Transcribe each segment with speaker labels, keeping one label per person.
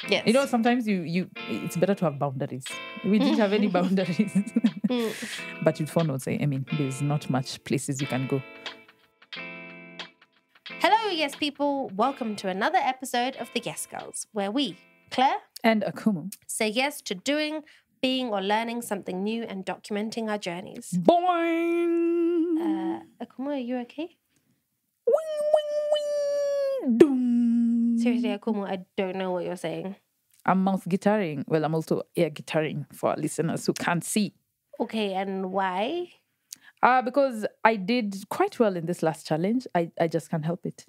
Speaker 1: Yes.
Speaker 2: You know, sometimes it's better to have boundaries. We didn't have any boundaries. But with phone notes, I mean, there's not much places you can go.
Speaker 1: Hello, yes people. Welcome to another episode of the Yes Girls, where we, Claire
Speaker 2: and Akumu,
Speaker 1: say yes to doing, being, or learning something new and documenting our journeys.
Speaker 2: Boing!
Speaker 1: Akumu, are you okay?
Speaker 2: Wing, wing, wing! Doom!
Speaker 1: Seriously, Akumu, I don't know what you're saying.
Speaker 2: I'm mouth guitaring. Well, I'm also air guitaring for our listeners who can't see.
Speaker 1: Okay, and why?
Speaker 2: Because I did quite well in this last challenge. I just can't help it.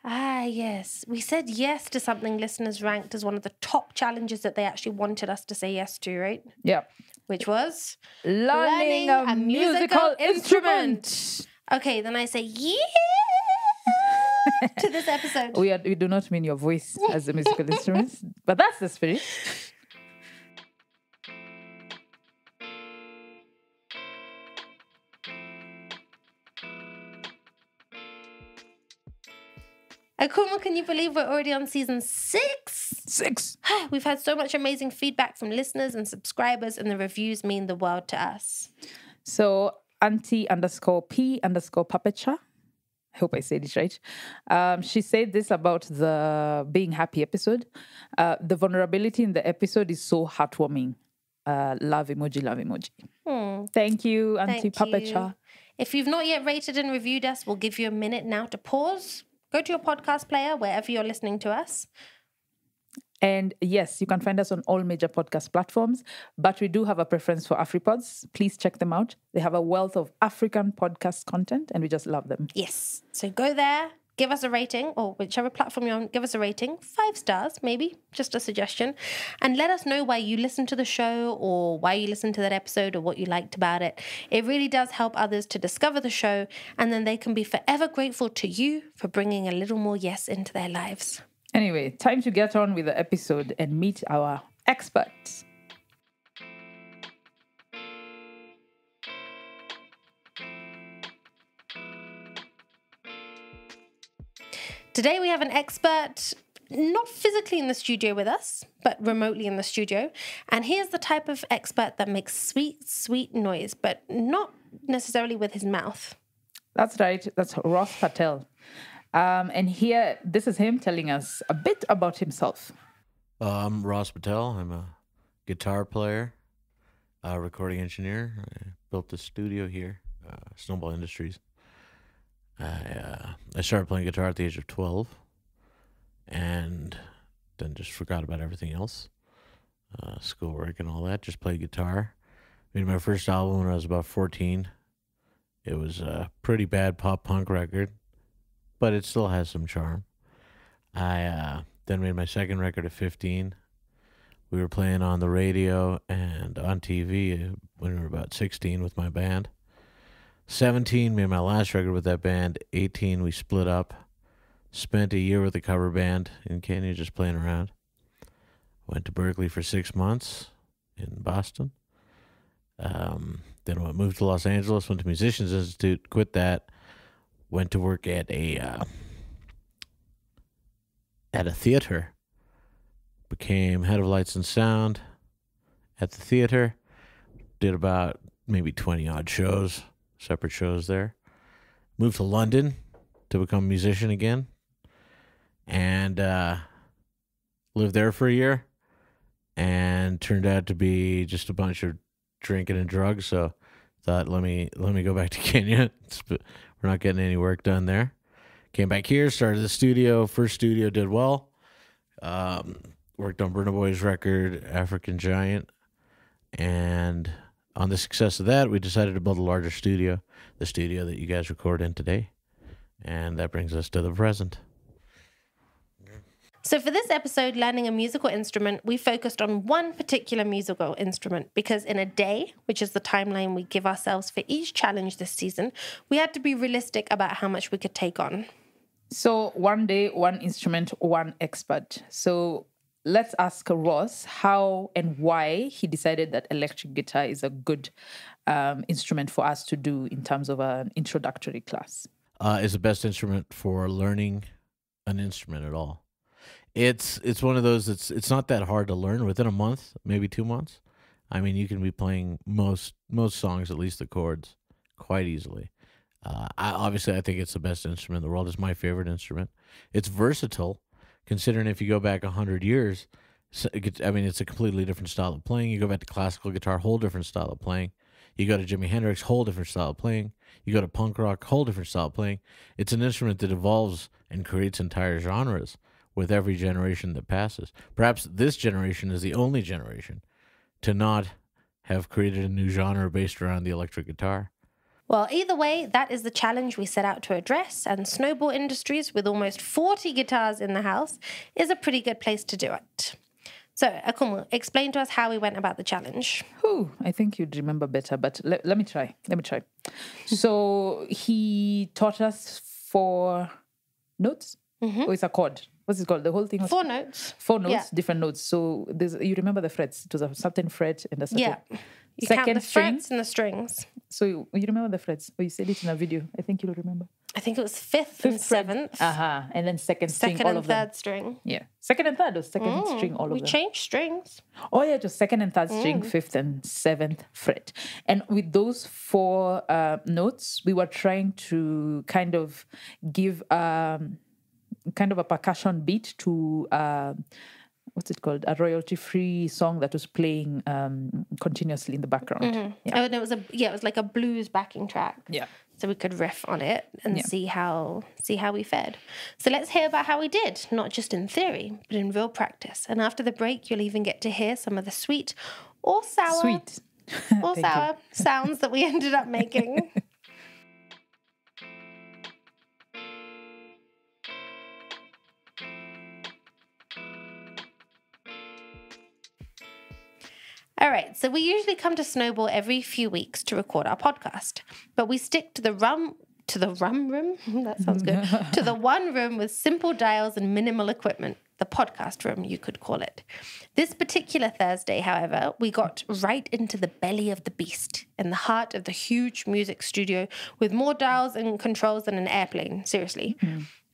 Speaker 1: Yes. We said yes to something listeners ranked as one of the top challenges that they actually wanted us to say yes to, right?
Speaker 2: Yeah.
Speaker 1: Which was?
Speaker 2: Learning a musical instrument.
Speaker 1: Okay, then I say yeah to this episode.
Speaker 2: We do not mean your voice as a musical instrument, but that's the spirit.
Speaker 1: Akumu, can you believe we're already on season 6?
Speaker 2: 6.
Speaker 1: We've had so much amazing feedback from listeners and subscribers, and the reviews mean the world to us.
Speaker 2: So, Auntie_P_Papecha, I hope I said it right. She said this about the being happy episode. The vulnerability in the episode is so heartwarming. Love emoji, love emoji. Thank you, Auntie Papecha.
Speaker 1: If you've not yet rated and reviewed us, we'll give you a minute now to pause. Go to your podcast player, wherever you're listening to us.
Speaker 2: And yes, you can find us on all major podcast platforms, but we do have a preference for AfriPods. Please check them out. They have a wealth of African podcast content, and we just love them.
Speaker 1: Yes. So go there, give us a rating, or whichever platform you're on, give us a rating. 5 stars, maybe, just a suggestion. And let us know why you listened to the show, or why you listened to that episode, or what you liked about it. It really does help others to discover the show, and then they can be forever grateful to you for bringing a little more yes into their lives.
Speaker 2: Anyway, time to get on with the episode and meet our experts.
Speaker 1: Today we have an expert, not physically in the studio with us, but remotely in the studio. And here's the type of expert that makes sweet, sweet noise, but not necessarily with his mouth.
Speaker 2: That's right. That's Ross Patel. And here, this is him telling us a bit about himself.
Speaker 3: I'm Ross Patel. I'm a guitar player, a recording engineer. I built the studio here, Snowball Industries. I started playing guitar at the age of 12 and then just forgot about everything else, schoolwork and all that. Just played guitar. Made my first album when I was about 14. It was a pretty bad pop punk record, but it still has some charm. I then made my second record at 15. We were playing on the radio and on TV when we were about 16 with my band. 17, made my last record with that band. 18, we split up. Spent a year with a cover band in Kenya just playing around. Went to Berkeley for 6 months in Boston. Then moved to Los Angeles, went to Musicians Institute, quit that. Went to work at a theater. Became head of lights and sound at the theater. Did about maybe 20 odd shows, separate shows there. Moved to London to become a musician again. And lived there for a year. And turned out to be just a bunch of drinking and drugs. So thought, let me go back to Kenya. We're not getting any work done there. Came back here, started the studio. First studio did well. Worked on Burna Boy's record, African Giant. And on the success of that, we decided to build a larger studio, the studio that you guys record in today. And that brings us to the present.
Speaker 1: So for this episode, learning a musical instrument, we focused on one particular musical instrument because in a day, which is the timeline we give ourselves for each challenge this season, we had to be realistic about how much we could take on.
Speaker 2: So one day, one instrument, one expert. So let's ask Ross how and why he decided that electric guitar is a good instrument for us to do in terms of an introductory class.
Speaker 3: It's the best instrument for learning an instrument at all. It's one of those. It's not that hard to learn. Within a month, maybe 2 months. I mean, you can be playing most songs, at least the chords, quite easily. Obviously, I think it's the best instrument in the world. It's my favorite instrument. It's versatile, considering if you go back 100 years, it's a completely different style of playing. You go back to classical guitar, whole different style of playing. You go to Jimi Hendrix, whole different style of playing. You go to punk rock, whole different style of playing. It's an instrument that evolves and creates entire genres with every generation that passes. Perhaps this generation is the only generation to not have created a new genre based around the electric guitar.
Speaker 1: Well, either way, that is the challenge we set out to address, and Snowball Industries, with almost 40 guitars in the house, is a pretty good place to do it. So, Akumu, explain to us how we went about the challenge.
Speaker 2: I think you'd remember better, but let me try. So he taught us 4 notes. Or it's a chord. What's it called? The whole thing was
Speaker 1: 4 notes.
Speaker 2: 4 notes,
Speaker 1: Yeah.
Speaker 2: different notes. So you remember the frets. It was a certain fret and a certain
Speaker 1: Yeah. You count
Speaker 2: second
Speaker 1: the
Speaker 2: string.
Speaker 1: frets and the strings.
Speaker 2: So you remember the frets. Or you said it in a video. I think you'll remember.
Speaker 1: I think it was fifth and seventh.
Speaker 2: And then second string,
Speaker 1: Second
Speaker 2: all
Speaker 1: and
Speaker 2: of them.
Speaker 1: third string.
Speaker 2: Yeah. Second and third or second string, all of
Speaker 1: We
Speaker 2: them.
Speaker 1: changed strings.
Speaker 2: Oh, yeah, just second and third string, fifth and seventh fret. And with those 4 notes, we were trying to kind of give kind of a percussion beat to what's it called? A royalty-free song that was playing continuously in the background. Yeah.
Speaker 1: Oh, and it was like a blues backing track.
Speaker 2: Yeah.
Speaker 1: So we could riff on it and see how we fared. So let's hear about how we did, not just in theory, but in real practice. And after the break, you'll even get to hear some of the sweet or sour sounds that we ended up making. All right, so we usually come to Snowball every few weeks to record our podcast, but we stick to the rum room. That sounds good. To the one room with simple dials and minimal equipment, the podcast room, you could call it. This particular Thursday, however, we got right into the belly of the beast, in the heart of the huge music studio with more dials and controls than an airplane, seriously.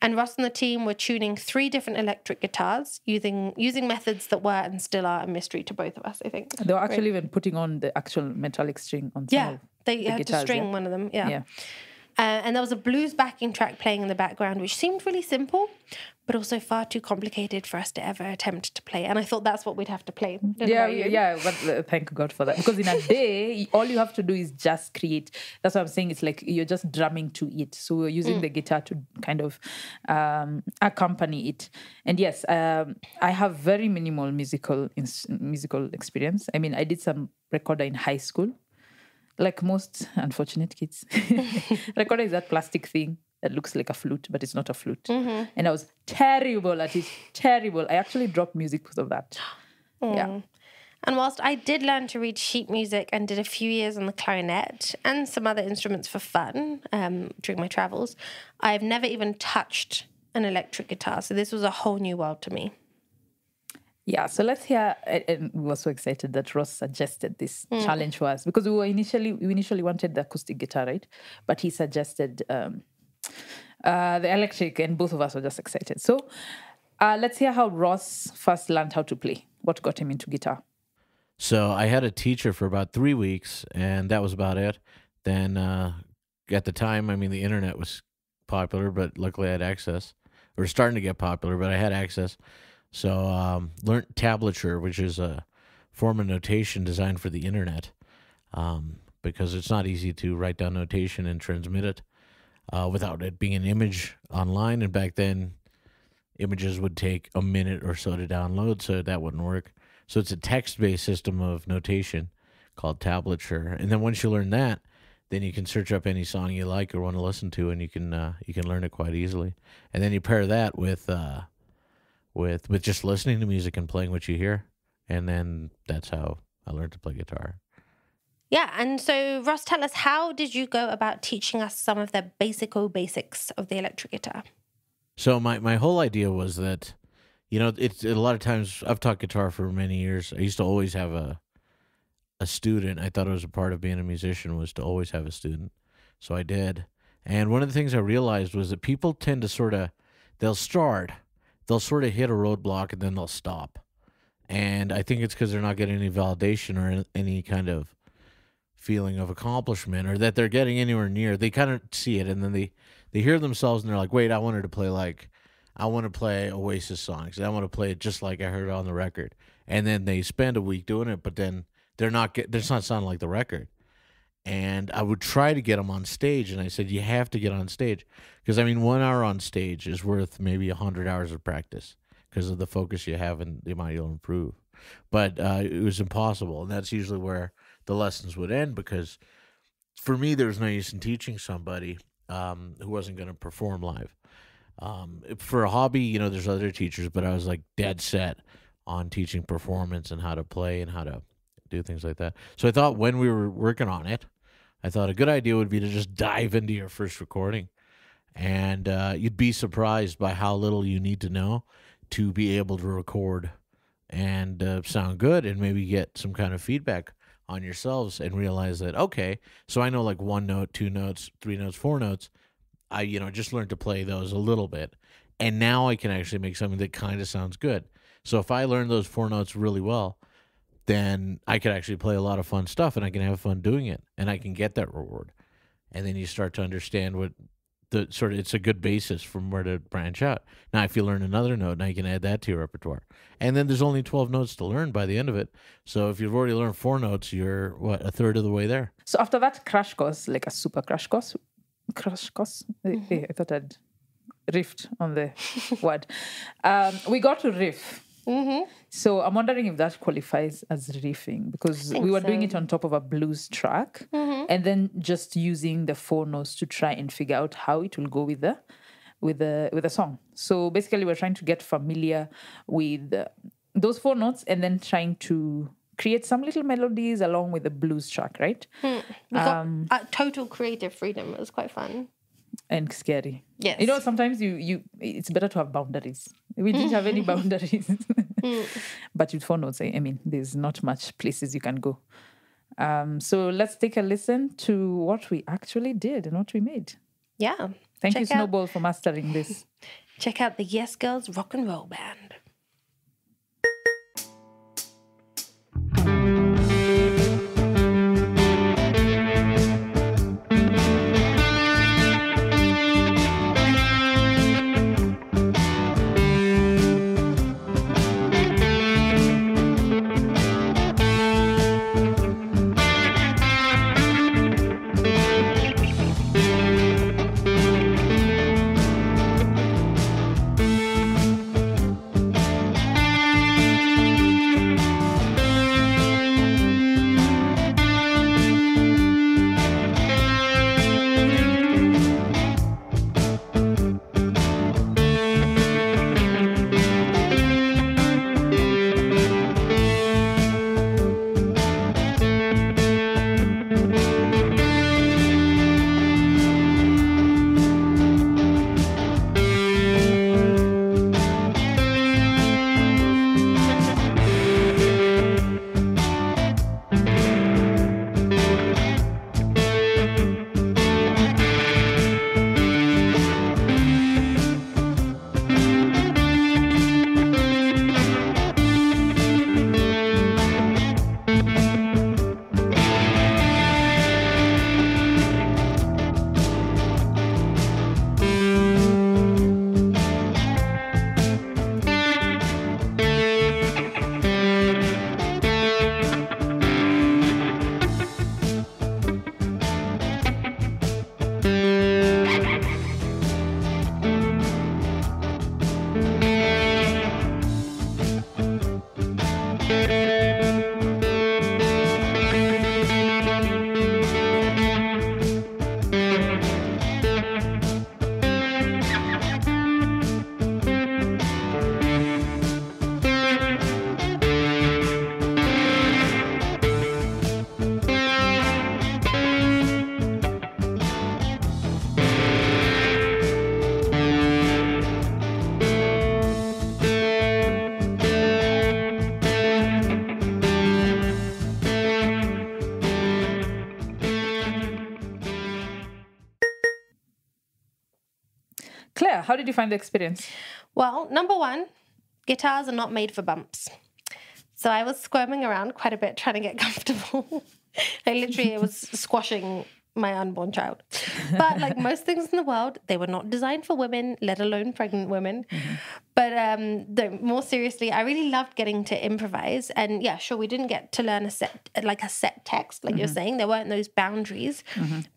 Speaker 1: And Ross and the team were tuning 3 different electric guitars using methods that were and still are a mystery to both of us, I think.
Speaker 2: They were actually even putting on the actual metallic string on some of
Speaker 1: they had
Speaker 2: guitars,
Speaker 1: to string one of them,
Speaker 2: Yeah.
Speaker 1: And there was a blues backing track playing in the background, which seemed really simple, but also far too complicated for us to ever attempt to play. And I thought that's what we'd have to play. But
Speaker 2: thank God for that. Because in a day, all you have to do is just create. That's what I'm saying. It's like you're just drumming to it. So we're using the guitar to kind of accompany it. And yes, I have very minimal musical experience. I mean, I did some recorder in high school. Like most unfortunate kids. Recorder is that plastic thing that looks like a flute, but it's not a flute. And I was terrible at it. Terrible. I actually dropped music because of that. Yeah.
Speaker 1: And whilst I did learn to read sheet music and did a few years on the clarinet and some other instruments for fun during my travels, I've never even touched an electric guitar. So this was a whole new world to me.
Speaker 2: Yeah, so let's hear. And we were so excited that Ross suggested this challenge for us because we initially wanted the acoustic guitar, right? But he suggested the electric, and both of us were just excited. So let's hear how Ross first learned how to play. What got him into guitar?
Speaker 3: So I had a teacher for about 3 weeks, and that was about it. Then at the time, I mean, the internet was popular, but luckily I had access. Or starting to get popular, but I had access. So learned tablature, which is a form of notation designed for the internet, because it's not easy to write down notation and transmit it without it being an image online. And back then, images would take a minute or so to download, so that wouldn't work. So it's a text-based system of notation called tablature. And then once you learn that, then you can search up any song you like or want to listen to, and you can learn it quite easily. And then you pair that with just listening to music and playing what you hear. And then that's how I learned to play guitar.
Speaker 1: Yeah, and so Ross, tell us, how did you go about teaching us some of the basics of the electric guitar?
Speaker 3: So my whole idea was that, it's a lot of times I've taught guitar for many years. I used to always have a student. I thought it was a part of being a musician was to always have a student. So I did. And one of the things I realized was that people tend to they'll they'll sort of hit a roadblock and then they'll stop. And I think it's because they're not getting any validation or any kind of feeling of accomplishment, or that they're getting anywhere near. They kind of see it, and then they hear themselves, and they're like, wait, I want to play Oasis songs. I want to play it just like I heard it on the record. And then they spend a week doing it, but then they're not sounding like the record. And I would try to get them on stage, and I said, you have to get on stage. Because, I mean, 1 hour on stage is worth maybe 100 hours of practice because of the focus you have and the amount you'll improve. But it was impossible, and that's usually where the lessons would end, because for me, there was no use in teaching somebody who wasn't going to perform live. For a hobby, there's other teachers, but I was like dead set on teaching performance and how to play and how to do things like that. So I thought when we were working on it, I thought a good idea would be to just dive into your first recording. And you'd be surprised by how little you need to know to be able to record and sound good, and maybe get some kind of feedback on yourselves and realize that, okay, so I know like 1 note, 2 notes, 3 notes, 4 notes. I, just learned to play those a little bit. And now I can actually make something that kind of sounds good. So if I learn those 4 notes really well, then I could actually play a lot of fun stuff, and I can have fun doing it, and I can get that reward. And then you start to understand what it's a good basis from where to branch out. Now, if you learn another note, now you can add that to your repertoire. And then there's only 12 notes to learn by the end of it. So if you've already learned 4 notes, you're, a third of the way there.
Speaker 2: So after that crash course, like a super crash course, I thought I'd riffed on the word. We got to riff.
Speaker 1: Mm-hmm.
Speaker 2: So I'm wondering if that qualifies as riffing, because we were doing it on top of a blues track, and then just using the 4 notes to try and figure out how it will go with the song. So basically, we're trying to get familiar with those 4 notes, and then trying to create some little melodies along with the blues track, right?
Speaker 1: We got total creative freedom. It was quite fun.
Speaker 2: And scary.
Speaker 1: Yes.
Speaker 2: Sometimes you it's better to have boundaries. We didn't have any boundaries. But with 4 notes, I mean, there's not much places you can go. So let's take a listen to what we actually did and what we made.
Speaker 1: Yeah.
Speaker 2: Thank you, Snowball, for mastering this.
Speaker 1: Check out the Yes Girls Rock and Roll Band.
Speaker 2: how did you find the experience?
Speaker 1: Well, number one, guitars are not made for bumps. So I was squirming around quite a bit trying to get comfortable. I literally was squashing my unborn child. But like most things in the world, they were not designed for women, let alone pregnant women. But more seriously, I really loved getting to improvise. And yeah, sure, we didn't get to learn a set text, like you're saying. There weren't those boundaries.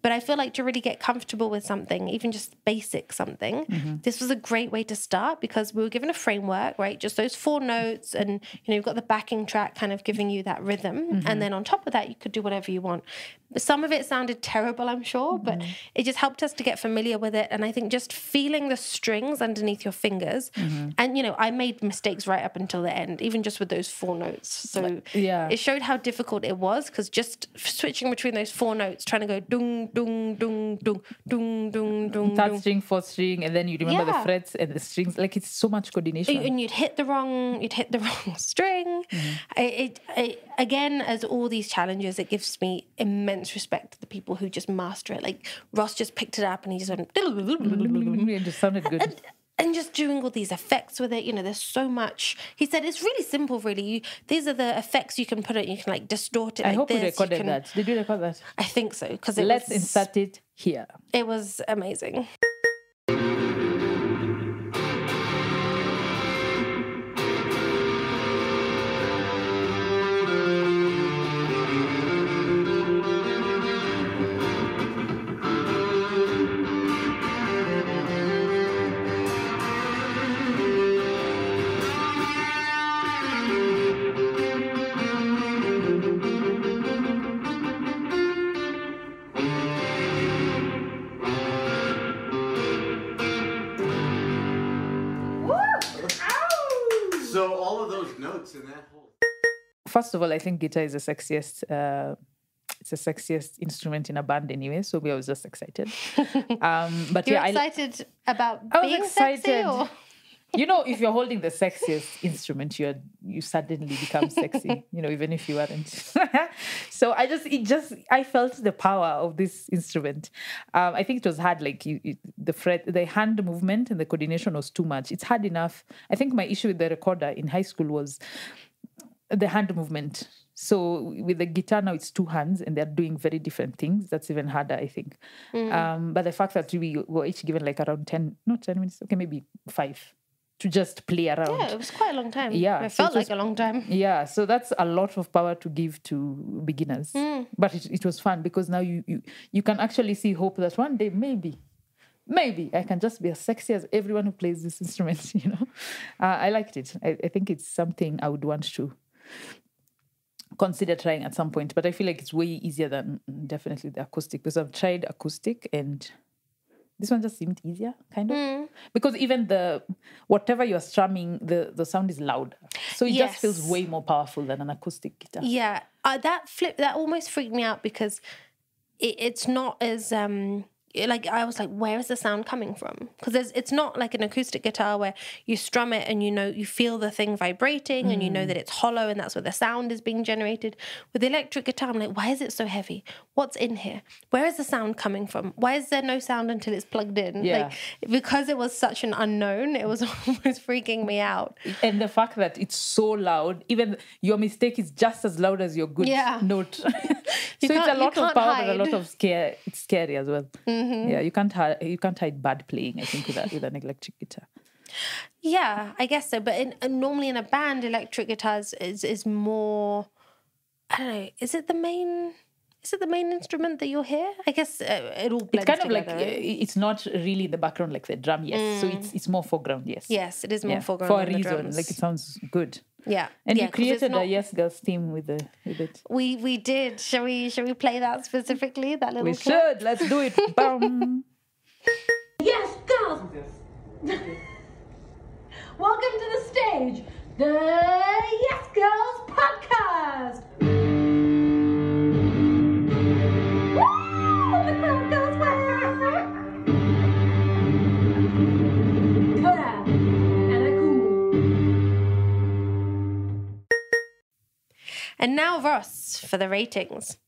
Speaker 1: But I feel like to really get comfortable with something, even just basic something, this was a great way to start because we were given a framework, right? Just those 4 notes, and you've got the backing track kind of giving you that rhythm. And then on top of that, you could do whatever you want. Some of it sounded terrible, I'm sure, but it just helped us to get familiar with it. And I think just feeling the strings underneath your fingers. And, I made mistakes right up until the end, even just with those 4 notes. So it showed how difficult it was because just switching between those 4 notes, trying to go dung, dung, dung, dung, dung, dung, dung.
Speaker 2: Third string, fourth string, and then you remember the frets and the strings. Like it's so much coordination.
Speaker 1: And you'd hit the wrong string. Again, as all these challenges, it gives me immense respect to the people who just master it. Like Ross just picked it up and he just went
Speaker 2: it just sounded good.
Speaker 1: And just doing all these effects with it, there's so much. He said it's really simple, really. These are the effects you can put it. You can like distort it.
Speaker 2: I
Speaker 1: like
Speaker 2: hope
Speaker 1: this.
Speaker 2: we recorded that. Did you record that?
Speaker 1: I think so because
Speaker 2: let's insert it here.
Speaker 1: It was amazing.
Speaker 3: So all of those notes in that whole...
Speaker 2: First of all, I think guitar is the sexiest. It's the sexiest instrument in a band anyway. So I was just excited. But
Speaker 1: You're excited about being sexy, or?
Speaker 2: If you're holding the sexiest instrument, you suddenly become sexy. Even if you aren't. So I felt the power of this instrument. I think it was hard. Like the hand movement and the coordination was too much. It's hard enough. I think my issue with the recorder in high school was the hand movement. So with the guitar now, it's 2 hands and they're doing very different things. That's even harder, I think. But the fact that we were each given like around 10 minutes, okay, maybe 5. To just play around.
Speaker 1: Yeah, it was quite a long time.
Speaker 2: Yeah.
Speaker 1: It felt like a long time.
Speaker 2: Yeah, so that's a lot of power to give to beginners. But it was fun because now you can actually see hope that one day maybe I can just be as sexy as everyone who plays this instrument, I liked it. I think it's something I would want to consider trying at some point. But I feel like it's way easier than definitely the acoustic because I've tried acoustic and... This one just seemed easier, kind of. Because even whatever you're strumming, the sound is louder. So it just feels way more powerful than an acoustic guitar.
Speaker 1: Yeah. That almost freaked me out because it's not as... I was like, where is the sound coming from? Because it's not like an acoustic guitar where you strum it and you feel the thing vibrating and you know that it's hollow and that's where the sound is being generated. With the electric guitar, I'm like, why is it so heavy? What's in here? Where is the sound coming from? Why is there no sound until it's plugged in?
Speaker 2: Yeah.
Speaker 1: Like, because it was such an unknown, it was almost freaking me out.
Speaker 2: And the fact that it's so loud, even your mistake is just as loud as your good note. So it's a lot of power, but a lot of scare. It's scary as well. Yeah, you can't hide bad playing, I think, with an electric guitar.
Speaker 1: Yeah, I guess so. But normally in a band, electric guitars is more... I don't know. Is it the main instrument that you'll hear? I guess it all blends
Speaker 2: together. It's kind
Speaker 1: together,
Speaker 2: of like,
Speaker 1: right?
Speaker 2: it's not really in the background like the drum, yes. So it's more foreground, yes.
Speaker 1: Yes, it is more foreground
Speaker 2: for a
Speaker 1: than the
Speaker 2: reason.
Speaker 1: drums.
Speaker 2: Like it sounds good.
Speaker 1: Yeah.
Speaker 2: And
Speaker 1: yeah,
Speaker 2: you created a Yes Girls theme with it.
Speaker 1: We did. Shall we play that specifically? That little
Speaker 2: We
Speaker 1: clip?
Speaker 2: should. Let's do it. Bum.
Speaker 4: Yes, girls! Welcome to the stage, the Yes Girls podcast! Woo! The crowd goes wild! Patel and Akumu.
Speaker 1: And now Ross for the ratings.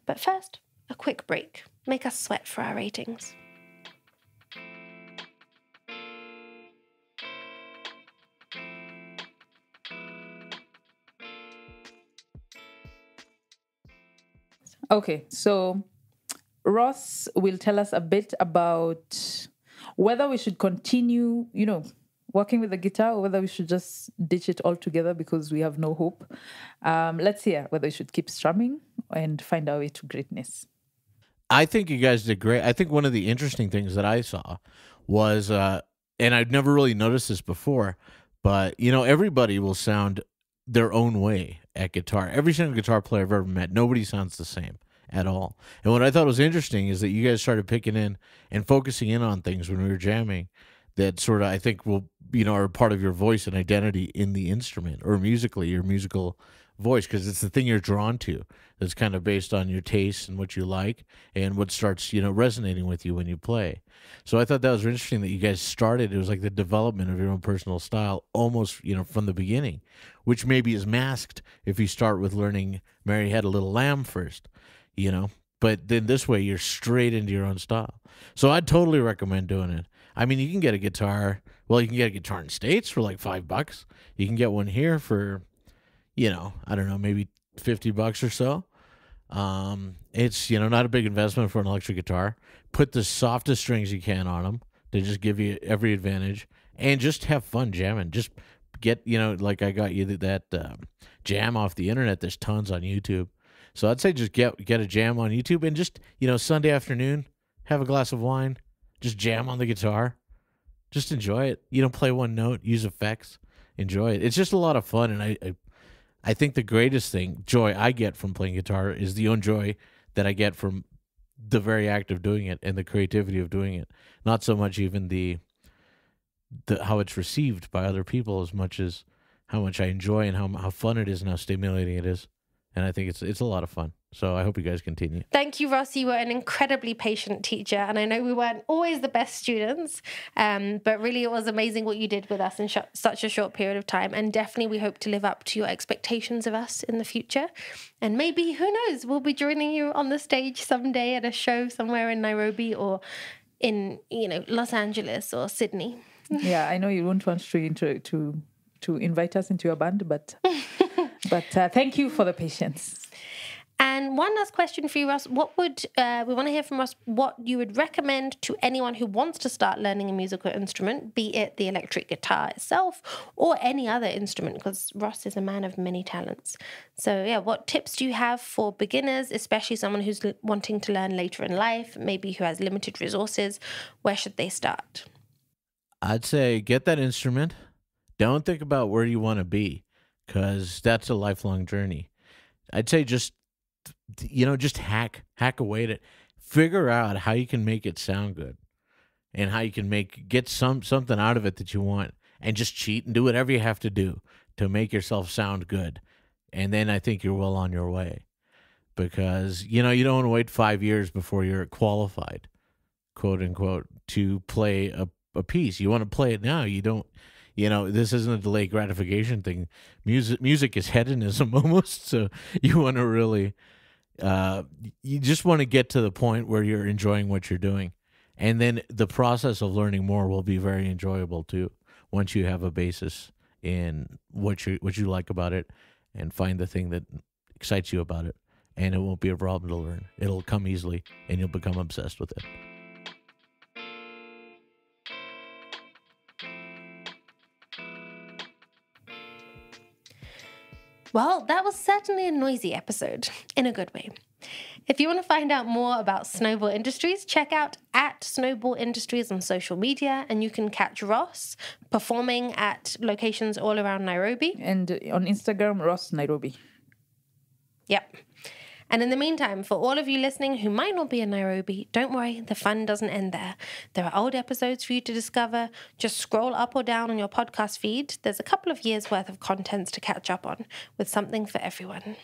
Speaker 1: But first, a quick break. Make us sweat for our ratings.
Speaker 2: Okay, so Ross will tell us a bit about whether we should continue, working with the guitar, or whether we should just ditch it altogether because we have no hope. Let's hear whether we should keep strumming and find our way to greatness.
Speaker 3: I think you guys did great. I think one of the interesting things that I saw was, and I'd never really noticed this before, but everybody will sound their own way at guitar. Every single guitar player I've ever met, nobody sounds the same at all. And what I thought was interesting is that you guys started picking in and focusing in on things when we were jamming that sort of, I think, will, are part of your voice and identity in the instrument, or musically, your musical voice, because it's the thing you're drawn to. That's kind of based on your tastes and what you like and what starts, resonating with you when you play. So I thought that was interesting that you guys started. It was like the development of your own personal style almost, from the beginning, which maybe is masked if you start with learning Mary Had a Little Lamb first, But then this way you're straight into your own style. So I'd totally recommend doing it. I mean, you can get a guitar. Well, you can get a guitar in the States for like $5. You can get one here for, I don't know, maybe $50 or so. It's, not a big investment for an electric guitar. Put the softest strings you can on them to just give you every advantage, and just have fun jamming. Just get, like I got you that jam off the internet. There's tons on YouTube. So I'd say just get a jam on YouTube, and just, Sunday afternoon, have a glass of wine, just jam on the guitar. Just enjoy it. Play one note, use effects, enjoy it. It's just a lot of fun, and I think the greatest joy I get from playing guitar is the own joy that I get from the very act of doing it and the creativity of doing it. Not so much even the how it's received by other people, as much as how much I enjoy and how fun it is and how stimulating it is. And I think it's a lot of fun. So I hope you guys continue.
Speaker 1: Thank you, Ross. You were an incredibly patient teacher. And I know we weren't always the best students, but really it was amazing what you did with us in such a short period of time. And definitely we hope to live up to your expectations of us in the future. And maybe, who knows, we'll be joining you on the stage someday at a show somewhere in Nairobi or in, Los Angeles or Sydney.
Speaker 2: Yeah, I know you won't want to invite us into your band, but thank you for the patience.
Speaker 1: And one last question for you, Ross. What would we want to hear from Ross? What you would recommend to anyone who wants to start learning a musical instrument, be it the electric guitar itself or any other instrument? Because Ross is a man of many talents. So yeah, what tips do you have for beginners, especially someone who's wanting to learn later in life, maybe who has limited resources? Where should they start?
Speaker 3: I'd say get that instrument. Don't think about where you want to be, because that's a lifelong journey. I'd say just hack away at it. Figure out how you can make it sound good, and how you can get something out of it that you want, and just cheat and do whatever you have to do to make yourself sound good. And then I think you're well on your way, because you don't want to wait 5 years before you're qualified, quote unquote, to play a piece. You want to play it now. You don't. This isn't a delayed gratification thing. Music is hedonism almost. So you want to really, you just want to get to the point where you're enjoying what you're doing. And then the process of learning more will be very enjoyable too, once you have a basis in what you like about it, and find the thing that excites you about it. And it won't be a problem to learn. It'll come easily, and you'll become obsessed with it.
Speaker 1: Well, that was certainly a noisy episode, in a good way. If you want to find out more about Snowball Industries, check out @Snowball Industries on social media, and you can catch Ross performing at locations all around Nairobi.
Speaker 2: And on Instagram, Ross Nairobi.
Speaker 1: Yep. And in the meantime, for all of you listening who might not be in Nairobi, don't worry, the fun doesn't end there. There are old episodes for you to discover. Just scroll up or down on your podcast feed. There's a couple of years' worth of contents to catch up on, with something for everyone.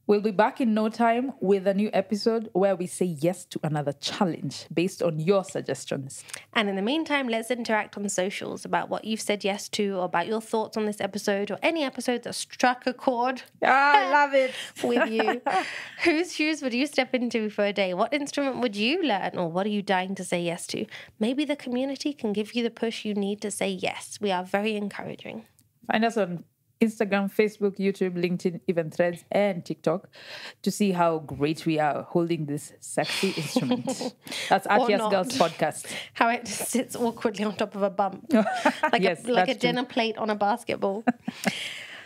Speaker 2: We'll be back in no time with a new episode where we say yes to another challenge based on your suggestions.
Speaker 1: And in the meantime, let's interact on socials about what you've said yes to, or about your thoughts on this episode, or any episode that struck a chord.
Speaker 2: I love it.
Speaker 1: With you. Whose shoes would you step into for a day? What instrument would you learn, or what are you dying to say yes to? Maybe the community can give you the push you need to say yes. We are very encouraging.
Speaker 2: Find us on Instagram, Facebook, YouTube, LinkedIn, even Threads, and TikTok to see how great we are holding this sexy instrument. That's at Yes
Speaker 1: not.
Speaker 2: Girls Podcast.
Speaker 1: How it sits awkwardly on top of a bump. Like
Speaker 2: Yes,
Speaker 1: a
Speaker 2: that's
Speaker 1: dinner plate on a basketball.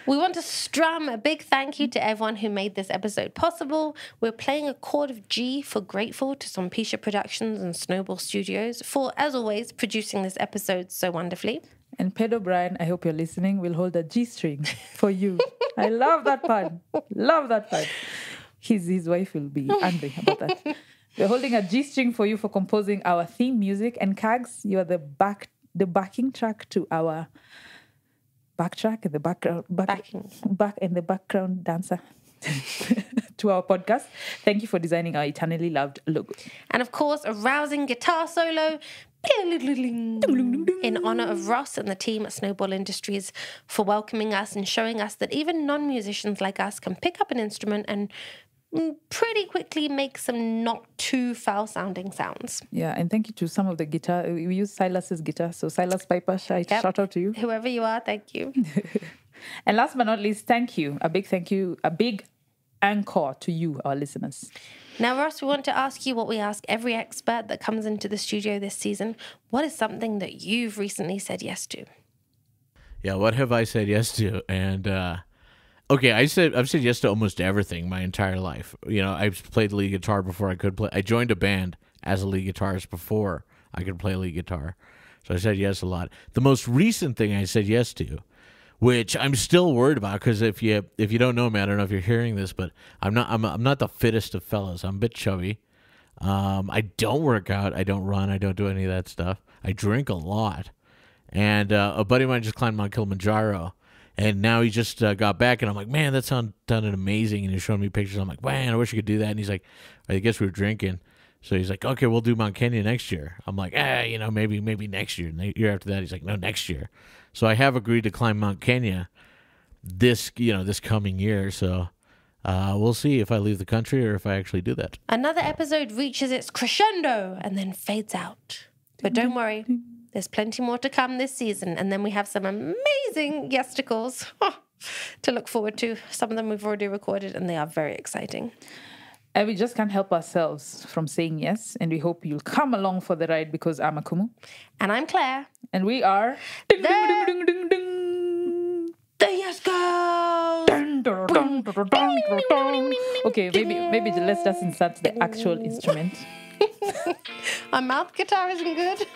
Speaker 1: We want to strum a big thank you to everyone who made this episode possible. We're playing a chord of G for grateful to Sompisha Productions and Snowball Studios for, as always, producing this episode so wonderfully.
Speaker 2: And Pedro Brian, I hope you're listening, will hold a G string for you. I love that part. Love that part. His wife will be angry about that. We're holding a G string for you for composing our theme music. And Kags, you are the backing track to our backtrack and the background dancer to our podcast. Thank you for designing our eternally loved logo.
Speaker 1: And of course, a rousing guitar solo in honor of Ross and the team at Snowball Industries for welcoming us and showing us that even non-musicians like us can pick up an instrument and pretty quickly make some not too foul-sounding sounds.
Speaker 2: Yeah, and thank you to some of the guitar. We use Silas's guitar, so Silas Piper, shout out to you.
Speaker 1: Whoever you are, thank you.
Speaker 2: And last but not least, thank you. A big encore to you, our listeners.
Speaker 1: Now, Ross, we want to ask you what we ask every expert that comes into the studio this season. What is something that you've recently said yes to?
Speaker 3: Yeah, what have I said yes to? And okay, I've said yes to almost everything my entire life. You know, I've played lead guitar before I could play. I joined a band as a lead guitarist before I could play lead guitar. So I said yes a lot. The most recent thing I said yes to, which I'm still worried about, because if you don't know me, I don't know if you're hearing this, but I'm not the fittest of fellas. I'm a bit chubby. I don't work out. I don't run. I don't do any of that stuff. I drink a lot. And a buddy of mine just climbed Mount Kilimanjaro, and now he just got back, and I'm like, man, that sounded amazing. And he's showing me pictures. I'm like, man, I wish I could do that. And he's like, I guess we were drinking. So he's like, okay, we'll do Mount Kenya next year. I'm like, maybe next year. And the year after that, he's like, no, next year. So I have agreed to climb Mount Kenya this coming year. So we'll see if I leave the country or if I actually do that.
Speaker 1: Another episode reaches its crescendo and then fades out. But don't worry, there's plenty more to come this season. And then we have some amazing guesticles to look forward to. Some of them we've already recorded, and they are very exciting.
Speaker 2: And we just can't help ourselves from saying yes. And we hope you'll come along for the ride, because I'm Akumu.
Speaker 1: And I'm Claire.
Speaker 2: And we are...
Speaker 1: The Yes Girls!
Speaker 2: Okay, maybe let's just insert the actual instrument.
Speaker 1: My mouth guitar isn't good.